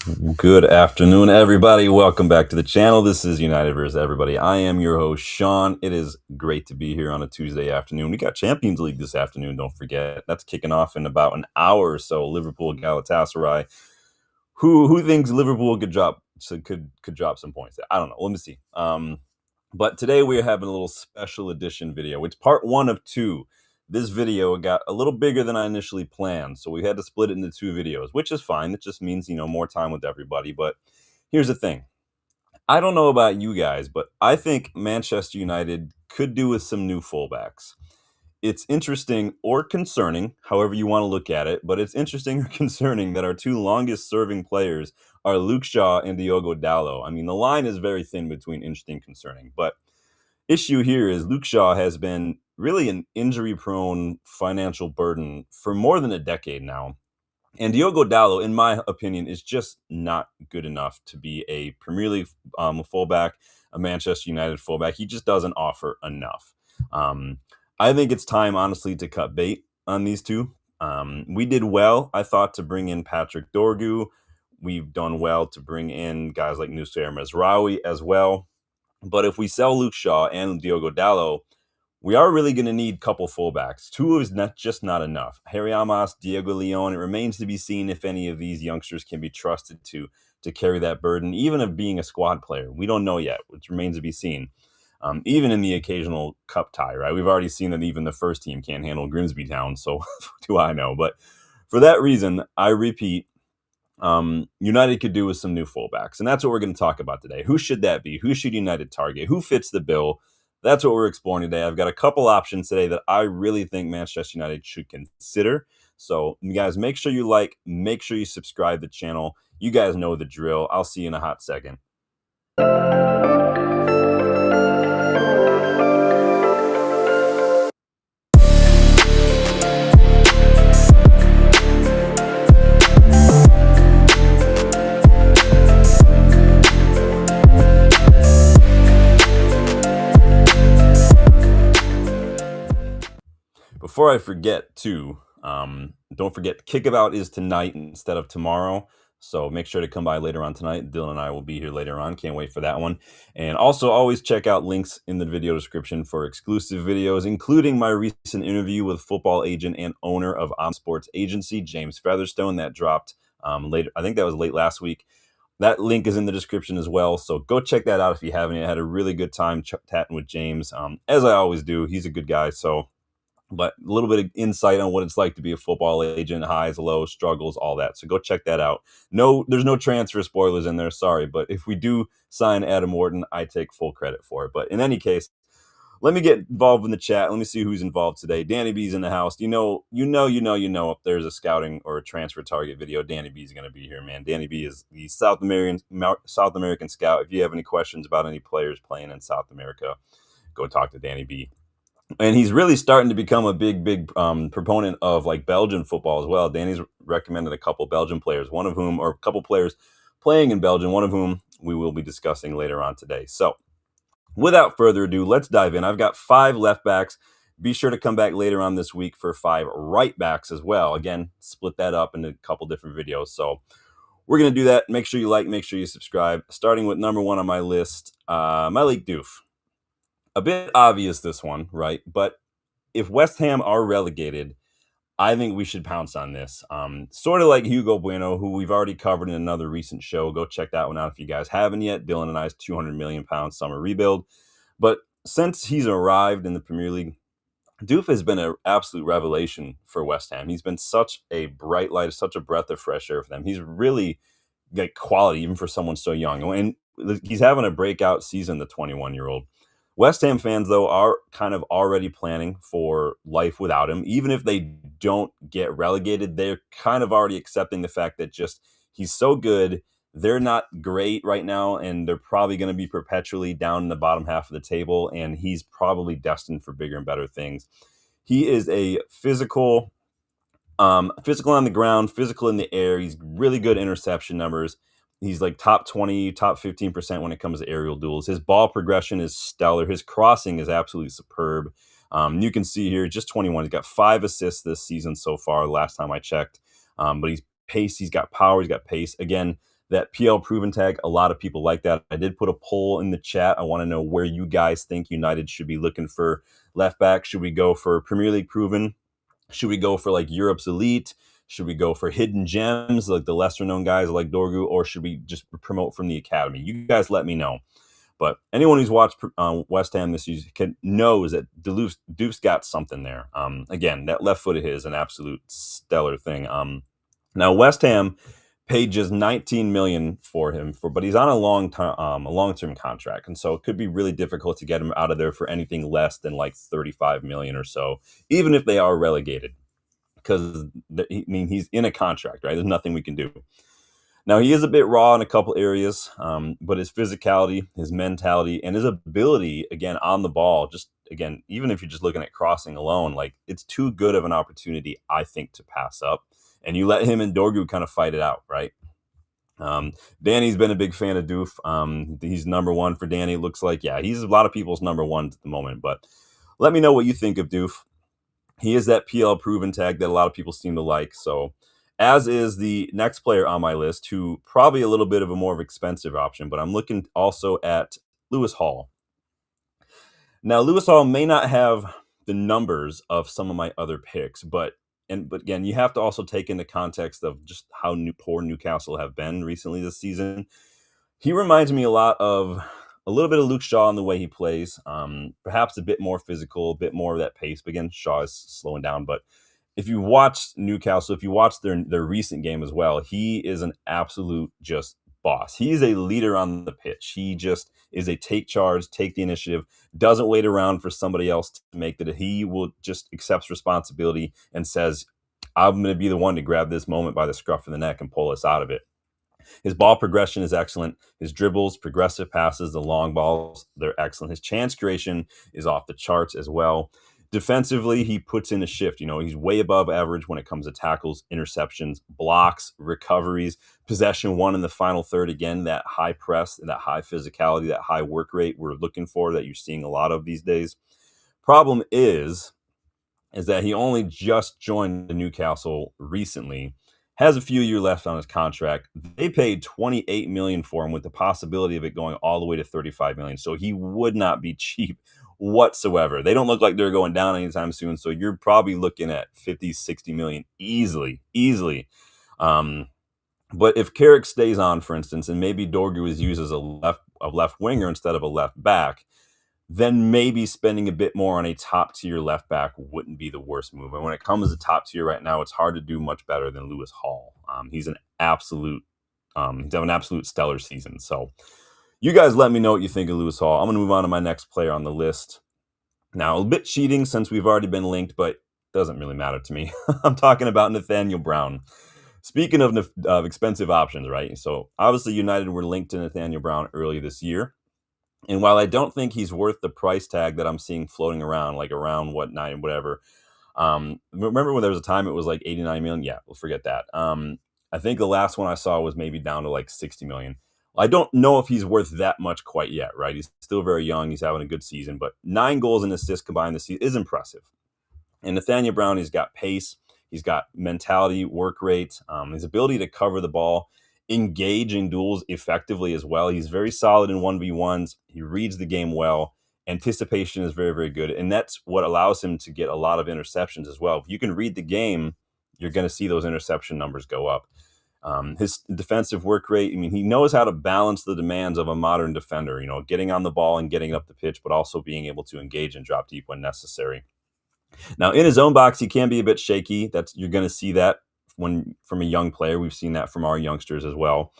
Good afternoon, everybody. Welcome back to the channel. This is United vs. Everybody. I am your host, Sean. It is great to be here on a Tuesday afternoon. We got Champions League this afternoon, don't forget. That's kicking off in about an hour or so. Liverpool, Galatasaray. Who thinks Liverpool could drop some points? I don't know. Let me see. But today we're having a little special edition video. It's part one of two. This video got a little bigger than I initially planned, so we had to split it into two videos, which is fine. It just means, more time with everybody. But here's the thing. I don't know about you guys, but I think Manchester United could do with some new fullbacks. It's interesting or concerning, however you want to look at it, but it's interesting or concerning that our two longest serving players are Luke Shaw and Diogo Dalot. I mean, the line is very thin between interesting and concerning, but issue here is Luke Shaw has been really an injury-prone financial burden for more than a decade now. And Diogo Dalot, in my opinion, is just not good enough to be a Premier League fullback, a Manchester United fullback. He just doesn't offer enough. I think it's time, honestly, to cut bait on these two. We did well, I thought, to bring in Patrick Dorgu. We've done well to bring in guys like Noussair Mazraoui as well. But if we sell Luke Shaw and Diogo Dalot, we are really going to need a couple fullbacks. Two is just not enough. Harry Amass, Diego Leon, it remains to be seen if any of these youngsters can be trusted to carry that burden, even of being a squad player. We don't know yet, which remains to be seen. Even in the occasional cup tie, right? We've already seen that even the first team can't handle Grimsby Town, so do I know. But for that reason, I repeat, United could do with some new fullbacks, and that's what we're going to talk about today. Who should that be? Who should United target? Who fits the bill? That's what we're exploring today. I've got a couple options today that I really think Manchester United should consider. So, you guys, make sure you like, make sure you subscribe to the channel. You guys know the drill. I'll see you in a hot second. Before I forget, too, don't forget, Kickabout is tonight instead of tomorrow. So make sure to come by later on tonight. Dylan and I will be here later on. Can't wait for that one. And also always check out links in the video description for exclusive videos, including my recent interview with football agent and owner of Sports Agency, James Featherstone, that dropped later. I think that was late last week. That link is in the description as well. So go check that out if you haven't. I had a really good time chatting with James, as I always do. He's a good guy. But a little bit of insight on what it's like to be a football agent, highs, lows, struggles, all that. So go check that out. No, there's no transfer spoilers in there, sorry. But if we do sign Adam Wharton, I take full credit for it. But in any case, let me get involved in the chat. Let me see who's involved today. Danny B's in the house. If there's a scouting or a transfer target video, Danny B's going to be here, man. Danny B is the South American scout. If you have any questions about any players playing in South America, go talk to Danny B. And he's really starting to become a big proponent of like Belgian football as well. Danny's recommended a couple Belgian players, a couple players playing in Belgium, one of whom we will be discussing later on today. So without further ado, let's dive in. I've got 5 left backs. Be sure to come back later on this week for 5 right backs as well. Again, split that up into a couple different videos. So we're going to do that. Make sure you like, make sure you subscribe. Starting with number 1 on my list, Malick Diouf. A bit obvious, this one, right? But if West Ham are relegated, I think we should pounce on this. Sort of like Hugo Bueno, who we've already covered in another recent show. Go check that one out if you guys haven't yet. Dylan and I's £200 million summer rebuild. But since he's arrived in the Premier League, Diouf has been an absolute revelation for West Ham. He's been such a bright light, such a breath of fresh air for them. He's really got quality, even for someone so young. And he's having a breakout season, the 21-year-old. West Ham fans, though, are kind of already planning for life without him. Even if they don't get relegated, they're kind of already accepting the fact that just he's so good. They're not great right now, and they're probably going to be perpetually down in the bottom half of the table, and he's probably destined for bigger and better things. He is a physical on the ground, physical in the air. He's really good interception numbers. He's like top 20, top 15% when it comes to aerial duels. His ball progression is stellar. His crossing is absolutely superb. You can see here, just 21. He's got 5 assists this season so far, last time I checked. But he's pace, he's got power, he's got pace. Again, That PL proven tag, a lot of people like that. I did put a poll in the chat. I want to know where you guys think United should be looking for left back. Should we go for Premier League proven? Should we go for like Europe's elite? Should we go for hidden gems like the lesser known guys like Dorgu, or should we just promote from the academy? You guys let me know. But anyone who's watched West Ham this season knows that Diouf's got something there. Again, that left foot of his, an absolute stellar thing. Now West Ham paid just 19 million for him but he's on a long-term contract, and so it could be really difficult to get him out of there for anything less than like 35 million or so, even if they are relegated, because he's in a contract, right? There's nothing we can do. Now, he is a bit raw in a couple areas, but his physicality, his mentality, and his ability, again, on the ball, just, again, even if you're just looking at crossing alone, like, it's too good of an opportunity, I think, to pass up. And you let him and Dorgu kind of fight it out, right? Danny's been a big fan of Diouf. He's number one for Danny, it looks like. Yeah, he's a lot of people's number one at the moment. But let me know what you think of Diouf. He is that PL proven tag that a lot of people seem to like. So, as is the next player on my list, who probably a little bit of a more expensive option, but I'm looking also at Lewis Hall. Now, Lewis Hall may not have the numbers of some of my other picks, but again, you have to also take into context of just how poor Newcastle have been recently this season. He reminds me a lot of a little bit of Luke Shaw in the way he plays. Perhaps a bit more physical, a bit more of that pace. But again, Shaw is slowing down. But if you watch Newcastle, if you watch their recent game as well, he is an absolute just boss. He's a leader on the pitch. He just is a take charge, take the initiative, doesn't wait around for somebody else to make it. He will just accepts responsibility and says, I'm going to be the one to grab this moment by the scruff of the neck and pull us out of it. His ball progression is excellent. His dribbles, progressive passes, the long balls, they're excellent. His chance creation is off the charts as well. Defensively, he puts in a shift. He's way above average when it comes to tackles, interceptions, blocks, recoveries, possession won in the final third. Again, that high press, that high physicality, that high work rate we're looking for that you're seeing a lot of these days. Problem is that he only just joined the Newcastle recently, has a few years left on his contract. They paid 28 million for him with the possibility of it going all the way to 35 million. So he would not be cheap whatsoever. They don't look like they're going down anytime soon. So you're probably looking at 50, 60 million easily. But if Carrick stays on, for instance, and maybe Dorgu is used as a left winger instead of a left back, then maybe spending a bit more on a top-tier left back wouldn't be the worst move. And when it comes to top tier right now, it's hard to do much better than Lewis Hall. He's an absolute stellar season. So you guys let me know what you think of Lewis Hall. I'm going to move on to my next player on the list. Now, a bit cheating since we've already been linked, but it doesn't really matter to me. I'm talking about Nathaniel Brown. Speaking of expensive options, right? So obviously United were linked to Nathaniel Brown early this year. And while I don't think he's worth the price tag that I'm seeing floating around, like around whatever. Remember when there was a time it was like 89 million? Yeah, we'll forget that. I think the last one I saw was maybe down to like 60 million. I don't know if he's worth that much quite yet, right? He's still very young. He's having a good season, but 9 goals and assists combined this season is impressive. And Nathaniel Brown, he's got pace, he's got mentality, work rate, his ability to cover the ball, engage in duels effectively as well. He's very solid in 1v1s. He reads the game well. Anticipation is very, very good. And that's what allows him to get a lot of interceptions as well. If you can read the game, you're going to see those interception numbers go up. His defensive work rate, he knows how to balance the demands of a modern defender, getting on the ball and getting up the pitch, but also being able to engage and drop deep when necessary. Now, in his own box, he can be a bit shaky. You're going to see that from a young player. We've seen that from our youngsters as well.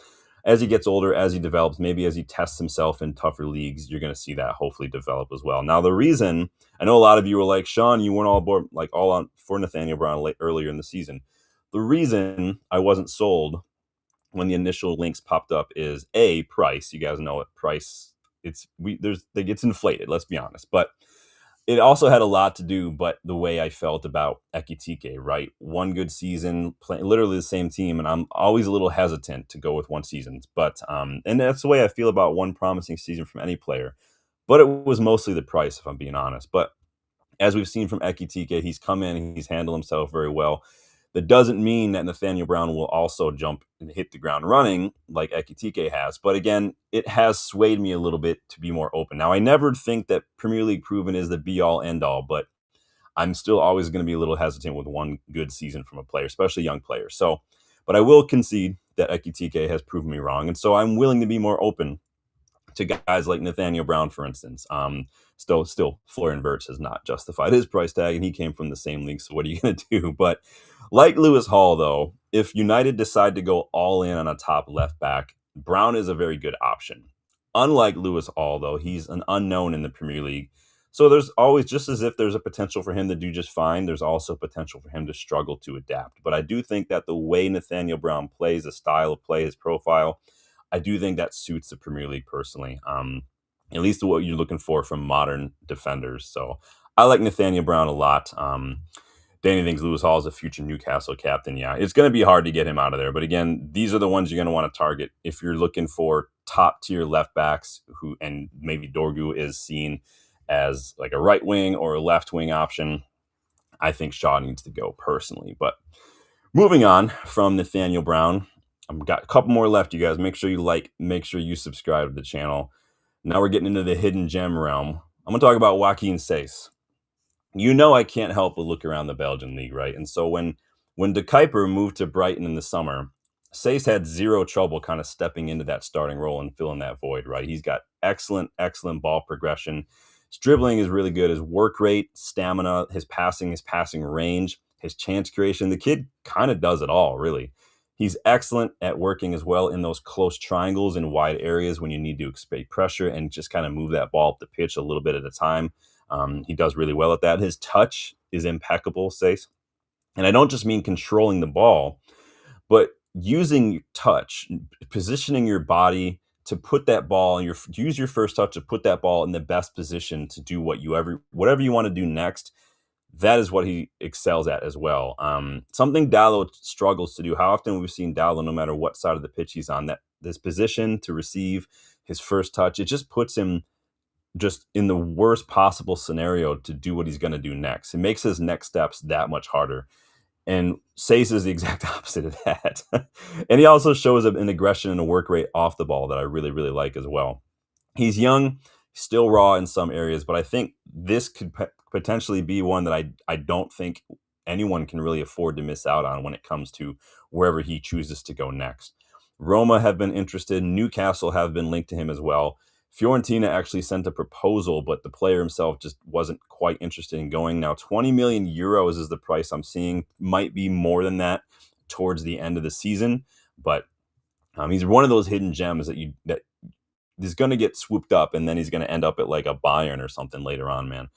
As he gets older, as he develops, maybe as he tests himself in tougher leagues, you're going to see that hopefully develop as well. Now, the reason, I know a lot of you were like, Sean, you weren't all on for Nathaniel Brown earlier in the season. The reason I wasn't sold when the initial links popped up is price. You guys know what price. It's inflated. Let's be honest, but it also had a lot to do, but the way I felt about Ekitike, right? One good season, playing literally the same team, and I'm always a little hesitant to go with one season. But and that's the way I feel about one promising season from any player. But it was mostly the price, if I'm being honest. But as we've seen from Ekitike, he's come in, he's handled himself very well. That doesn't mean that Nathaniel Brown will also jump and hit the ground running like Ekitike has. But again, it has swayed me a little bit to be more open. Now, I never think that Premier League proven is the be-all, end-all, but I'm still always going to be a little hesitant with one good season from a player, especially young players. So, but I will concede that Ekitike has proven me wrong. And so I'm willing to be more open to guys like Nathaniel Brown, for instance. Still, Florian Wirtz has not justified his price tag, and he came from the same league. So what are you going to do? But like Lewis Hall, though, if United decide to go all in on a top left back, Brown is a very good option. Unlike Lewis Hall, though, he's an unknown in the Premier League. So there's always, just as if there's a potential for him to do just fine, there's also potential for him to struggle to adapt. But I do think that the way Nathaniel Brown plays, the style of play, his profile, I do think that suits the Premier League personally. At least what you're looking for from modern defenders. So I like Nathaniel Brown a lot. Danny thinks Lewis Hall is a future Newcastle captain. Yeah, it's going to be hard to get him out of there. But again, these are the ones you're going to want to target if you're looking for top tier left backs who, and maybe Dorgu is seen as like a right wing or a left wing option. I think Shaw needs to go personally. But moving on from Nathaniel Brown, I've got a couple more left, you guys. Make sure you like, make sure you subscribe to the channel. Now we're getting into the hidden gem realm. I'm going to talk about Joaquin Seys. You know I can't help but look around the Belgian league, right? And so when De Kuiper moved to Brighton in the summer, Seys had zero trouble kind of stepping into that starting role and filling that void, right? He's got excellent ball progression. His dribbling is really good. His work rate, stamina, his passing range, his chance creation. The kid kind of does it all, really. He's excellent at working as well in those close triangles and wide areas when you need to expect pressure and just kind of move that ball up the pitch a little bit at a time. He does really well at that. His touch is impeccable, Seys. And I don't just mean controlling the ball, but using touch, positioning your body to put that ball, use your first touch to put that ball in the best position to do whatever you want to do next. That is what he excels at as well. Something Dalot struggles to do. How often we've seen Dalot, no matter what side of the pitch he's on, that this position to receive his first touch, it just puts him just in the worst possible scenario to do what he's going to do next. It makes his next steps that much harder. And Seys is the exact opposite of that. And he also shows up an aggression and a work rate off the ball that I really, really like as well. He's young, still raw in some areas, but I think this could potentially be one that I don't think anyone can really afford to miss out on when it comes to wherever he chooses to go next. Roma have been interested. Newcastle have been linked to him as well. Fiorentina actually sent a proposal, but the player himself just wasn't quite interested in going. Now, 20 million euros is the price I'm seeing. Might be more than that towards the end of the season, but he's one of those hidden gems that is going to get swooped up, and then he's going to end up at like a Bayern or something later on, man.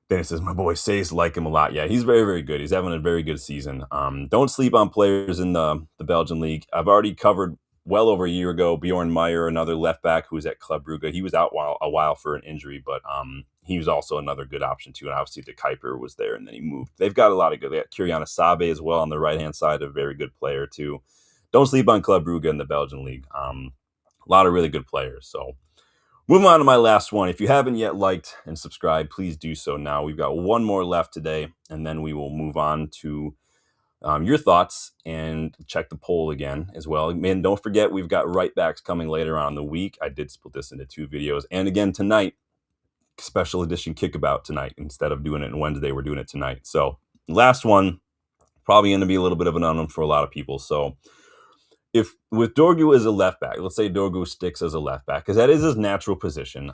Then it says, my boy Seys like him a lot. Yeah, he's very, very good. He's having a very good season. Don't sleep on players in the Belgian league. I've already covered well over a year ago Bjorn Meyer, another left back who was at Club Brugge. He was out a while for an injury, but he was also another good option too. And obviously De Kuiper was there, and then he moved. They've got a lot of good. They got Kyriana Sabe as well on the right-hand side, a very good player too. Don't sleep on Club Brugge in the Belgian league. A lot of really good players. So moving on to my last one. If you haven't yet liked and subscribed, please do so now. We've got one more left today, and then we will move on to your thoughts and check the poll again as well. Man, don't forget, we've got right backs coming later on in the week. I did split this into 2 videos. And again, tonight, special edition kickabout tonight. Instead of doing it on Wednesday, we're doing it tonight. So last one, probably going to be a little bit of an unknown for a lot of people. So if with Dorgu as a left back, let's say Dorgu sticks as a left back, because that is his natural position.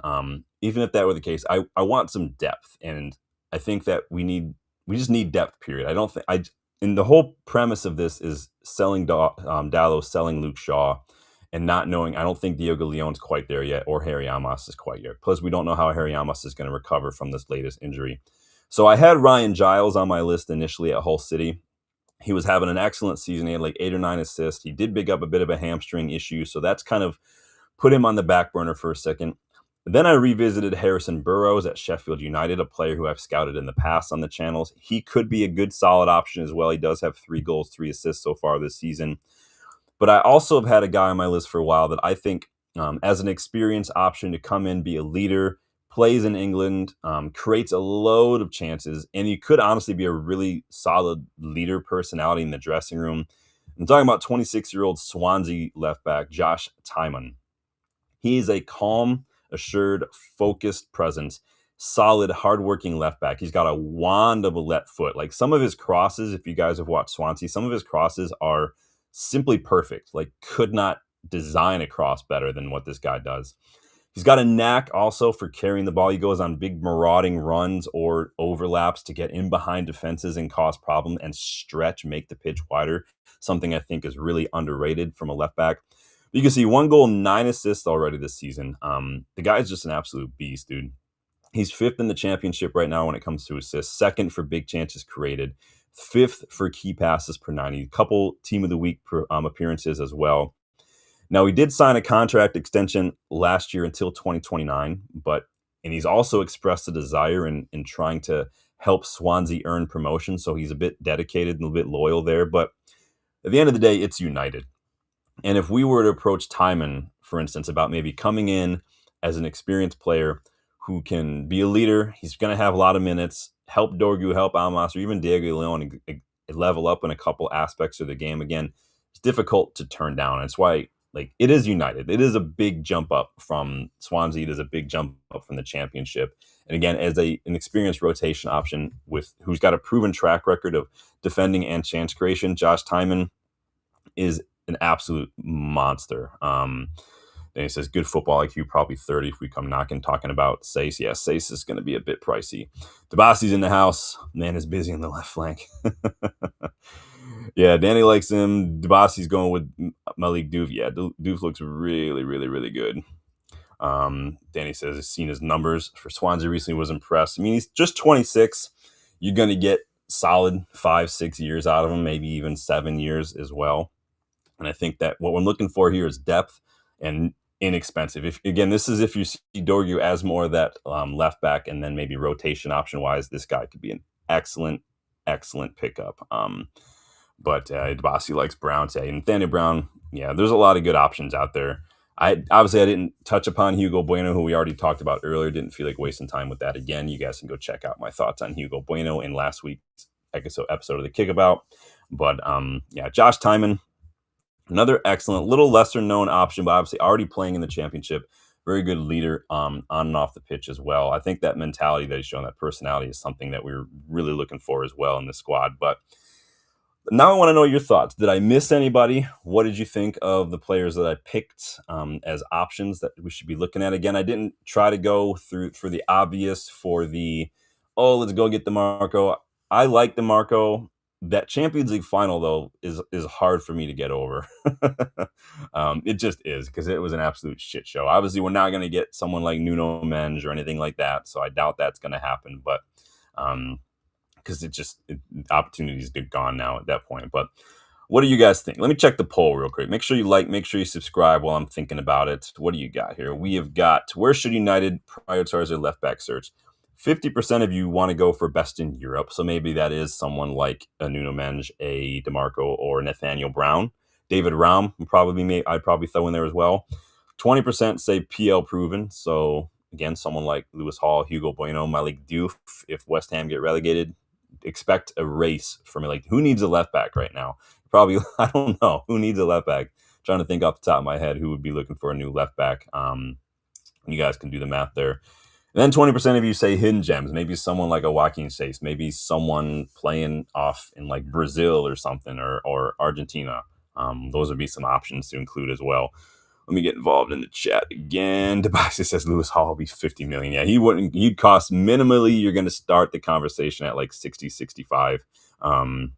Even if that were the case, I want some depth. And I think that we just need depth, period. I don't think and the whole premise of this is selling Dalot, selling Luke Shaw, and not knowing. I don't think Diogo Leon's quite there yet, or Harry Amass is quite yet. Plus, we don't know how Harry Amass is going to recover from this latest injury. So I had Ryan Giles on my list initially at Hull City. He was having an excellent season. He had like 8 or 9 assists. He did pick up a bit of a hamstring issue, so that's kind of put him on the back burner for a second. Then I revisited Harrison Burrows at Sheffield United, a player who I've scouted in the past on the channels. He could be a good, solid option as well. He does have 3 goals, 3 assists so far this season. But I also have had a guy on my list for a while that I think as an experienced option to come in, be a leader, plays in England, creates a load of chances, and he could honestly be a really solid leader personality in the dressing room. I'm talking about 26-year-old Swansea left back Josh Tymon. He's a calm, assured, focused presence, solid, hardworking left back. He's got a wand of a left foot. Like some of his crosses, if you guys have watched Swansea, some of his crosses are simply perfect. Like could not design a cross better than what this guy does. He's got a knack also for carrying the ball. He goes on big marauding runs or overlaps to get in behind defenses and cause problem and stretch, make the pitch wider. Something I think is really underrated from a left back. You can see 1 goal, 9 assists already this season. The guy's just an absolute beast, dude. He's 5th in the championship right now when it comes to assists, 2nd for big chances created, 5th for key passes per 90, a couple team of the week appearances as well. Now, he did sign a contract extension last year until 2029, and he's also expressed a desire in trying to help Swansea earn promotion, so he's a bit dedicated and a bit loyal there. But at the end of the day, it's United. And if we were to approach Tymon, for instance, about maybe coming in as an experienced player who can be a leader, he's going to have a lot of minutes, help Dorgu, help Amass, or even Diogo Dalot level up in a couple aspects of the game. Again, it's difficult to turn down. It's why, like, it is United. It is a big jump up from Swansea. It is a big jump up from the Championship. And again, as an experienced rotation option who's got a proven track record of defending and chance creation, Josh Tymon is an absolute monster. Then he says, good football IQ, probably 30 if we come knocking, talking about Seys. Yeah, Seys is going to be a bit pricey. Dibasi's in the house. Man is busy on the left flank. Yeah, Danny likes him. Dibasi's going with Malick Diouf. Yeah, Diouf looks really, really, really good. Danny says he's seen his numbers for Swansea recently, was impressed. I mean, he's just 26. You're going to get solid 5-6 years out of him, maybe even 7 years as well. And I think that what we're looking for here is depth and inexpensive. This is if you see Dorgu as more of that left back, and then maybe rotation option wise, this guy could be an excellent pickup. But Dibasi likes Brown today. Nathaniel Brown, yeah, there's a lot of good options out there. I didn't touch upon Hugo Bueno, who we already talked about earlier. Didn't feel like wasting time with that again. You guys can go check out my thoughts on Hugo Bueno in last week's episode of the Kickabout. But yeah, Josh Tymon, another excellent, little lesser known option, but obviously already playing in the Championship. Very good leader on and off the pitch as well. I think that mentality that he's shown, that personality, is something that we're really looking for as well in the squad. But now I want to know your thoughts. Did I miss anybody? What did you think of the players that I picked as options that we should be looking at? Again, I didn't try to go through for the obvious, let's go get DeMarco. I like DeMarco. That Champions League final, though, is hard for me to get over. It just is, because it was an absolute shit show. Obviously, we're not going to get someone like Nuno Mendes or anything like that, so I doubt that's going to happen. But because opportunities are gone now at that point. But what do you guys think? Let me check the poll real quick. Make sure you like, make sure you subscribe while I'm thinking about it. What do you got here? We have got, where should United prioritize their left back search? 50% of you want to go for best in Europe. So maybe that is someone like a Nuno Mendes, a DeMarco, or Nathaniel Brown. David Raum I'd probably throw in there as well. 20% say PL proven. So again, someone like Lewis Hall, Hugo Bueno, Malick Diouf. If West Ham get relegated, expect a race for me. Like, who needs a left back right now? Probably, I don't know. Who needs a left back? I'm trying to think off the top of my head who would be looking for a new left back. You guys can do the math there. And then 20% of you say hidden gems. Maybe someone like a Joaquin Seys. Maybe someone playing off in like Brazil or something, or Argentina. Those would be some options to include as well. Let me get involved in the chat again. Dibasi says Lewis Hall will be 50 million. Yeah, he'd cost minimally. You're going to start the conversation at like 60, 65. Then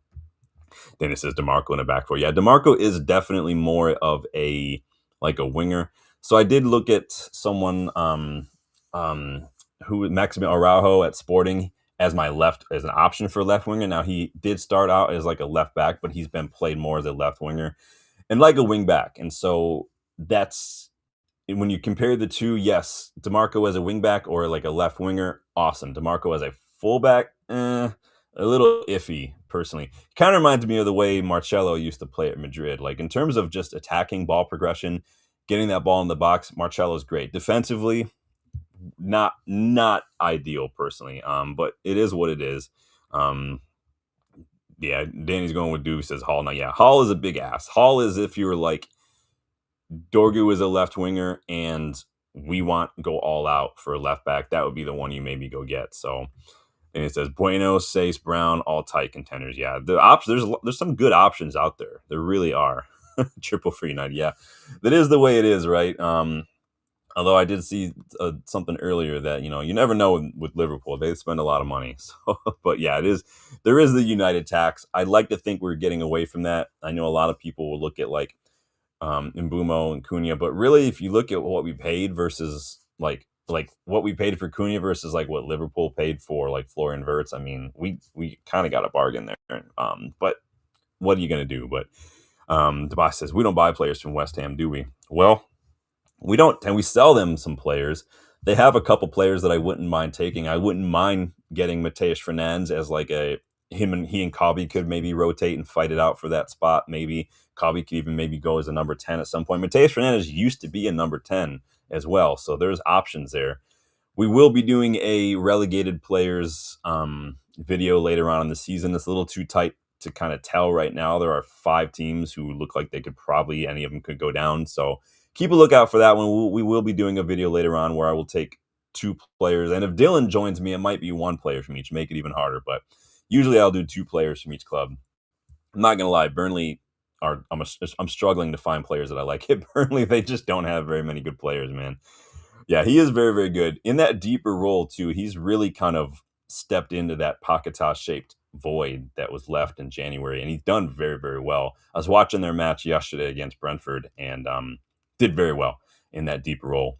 it says DeMarco in the back four. Yeah, DeMarco is definitely more of a winger. So I did look at someone who Maxime Araujo at Sporting as an option for left winger. Now, he did start out as like a left back, but he's been played more as a left winger and like a wing back. And so that's, when you compare the two, yes, DeMarco as a wing back or like a left winger, awesome. DeMarco as a fullback, a little iffy, personally. Kind of reminds me of the way Marcelo used to play at Madrid. Like, in terms of just attacking ball progression, getting that ball in the box, Marcelo's great. Defensively, not ideal personally. But it is what it is. Um, yeah, Danny's going with Diouf, says Hall. Now, yeah, Hall is a big ass. Hall is if you were like Dorgu is a left winger and we want go all out for a left back, that would be the one you maybe go get. So, and it says Bueno, Seys, Brown, all tight contenders. Yeah, the options there's some good options out there. There really are. Triple for United. Yeah, that is the way it is, right? Although I did see something earlier that you never know with Liverpool, they spend a lot of money. So, but yeah, it is. There is the United tax. I'd like to think we're getting away from that. I know a lot of people will look at like Mbumo and Cunha, but really, if you look at what we paid versus like what we paid for Cunha versus like what Liverpool paid for like Florian Wirtz, I mean, we kind of got a bargain there. But what are you gonna do? But Tobias says we don't buy players from West Ham, do we? Well, we don't, and we sell them some players. They have a couple players that I wouldn't mind taking. I wouldn't mind getting Mateus Fernandes as like he and Cobby could maybe rotate and fight it out for that spot. Maybe Cobby could even maybe go as a number 10 at some point. Mateus Fernandes used to be a number 10 as well, so there's options there. We will be doing a relegated players video later on in the season. It's a little too tight to kind of tell right now. There are 5 teams who look like they could probably, any of them could go down. So keep a lookout for that one. We will be doing a video later on where I will take 2 players. And if Dylan joins me, it might be 1 player from each, make it even harder. But usually I'll do 2 players from each club. I'm not going to lie. Burnley I'm struggling to find players that I like. At Burnley, they just don't have very many good players, man. Yeah, he is very, very good. In that deeper role, too, he's really kind of stepped into that Paquetá-shaped void that was left in January, and he's done very, very well. I was watching their match yesterday against Brentford and did very well in that deeper role.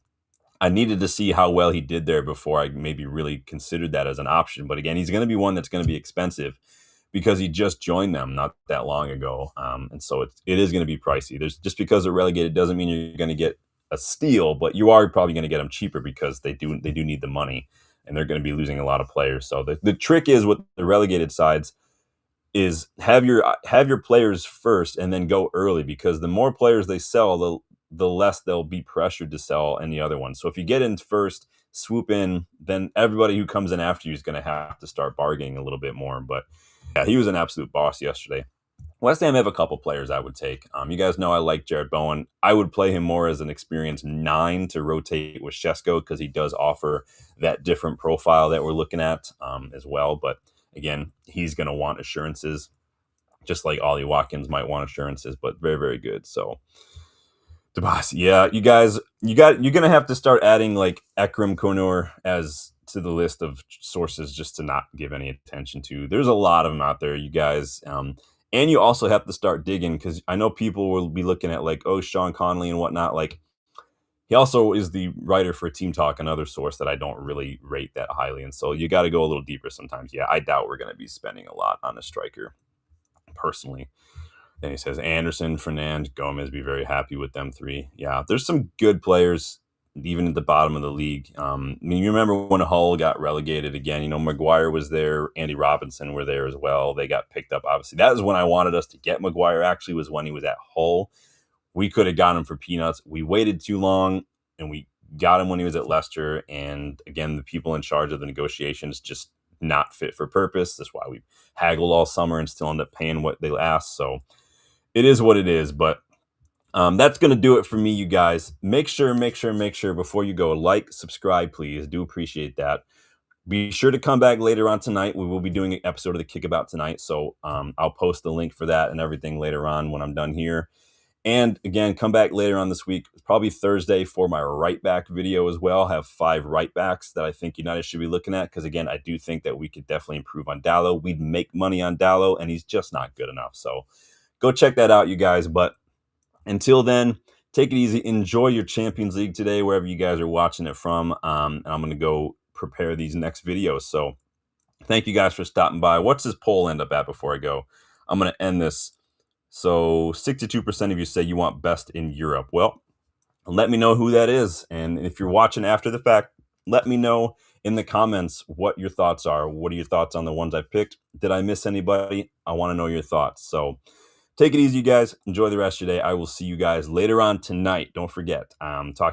I needed to see how well he did there before I maybe really considered that as an option. But again, he's going to be one that's going to be expensive because he just joined them not that long ago. And so it is going to be pricey. Just because they're relegated doesn't mean you're going to get a steal, but you are probably going to get them cheaper because they do need the money and they're going to be losing a lot of players. So the trick is with the relegated sides is have your players first and then go early, because the more players they sell, the less they'll be pressured to sell any other one. So if you get in first, swoop in, then everybody who comes in after you is going to have to start bargaining a little bit more. But yeah, he was an absolute boss yesterday. West Ham have a couple players I would take. You guys know I like Jared Bowen. I would play him more as an experienced 9 to rotate with Shesko because he does offer that different profile that we're looking at as well. But again, he's going to want assurances, just like Ollie Watkins might want assurances, but very, very good. So, Tobias, yeah, you guys, you're going to have to start adding like Ekrem Konur as to the list of sources just to not give any attention to. There's a lot of them out there, you guys. And you also have to start digging, because I know people will be looking at like, oh, Sean Connolly and whatnot. Like, he also is the writer for Team Talk, another source that I don't really rate that highly. And so you got to go a little deeper sometimes. Yeah, I doubt we're going to be spending a lot on a striker, personally. Then he says, Anderson, Fernand, Gomez, be very happy with them 3. Yeah, there's some good players, even at the bottom of the league. I mean, you remember when Hull got relegated again, Maguire was there, Andy Robinson were there as well. They got picked up, obviously. That is when I wanted us to get Maguire, actually, was when he was at Hull. We could have gotten him for peanuts. We waited too long, and we got him when he was at Leicester. And again, the people in charge of the negotiations just not fit for purpose. That's why we haggled all summer and still end up paying what they asked. So it is what it is, but that's going to do it for me, you guys. Make sure before you go, like, subscribe, please. Do appreciate that. Be sure to come back later on tonight. We will be doing an episode of the Kickabout tonight, so I'll post the link for that and everything later on when I'm done here. And again, come back later on this week, probably Thursday, for my right back video as well. I have 5 right backs that I think United should be looking at, because again, I do think that we could definitely improve on Dalot. We'd make money on Dalot, and he's just not good enough. So go check that out, you guys. But until then, take it easy. Enjoy your Champions League today, wherever you guys are watching it from. And I'm going to go prepare these next videos. So thank you guys for stopping by. What's this poll end up at before I go? I'm going to end this. So 62% of you say you want best in Europe. Well, let me know who that is. And if you're watching after the fact, let me know in the comments what your thoughts are. What are your thoughts on the ones I picked? Did I miss anybody? I want to know your thoughts. So take it easy, you guys. Enjoy the rest of your day. I will see you guys later on tonight. Don't forget. Talk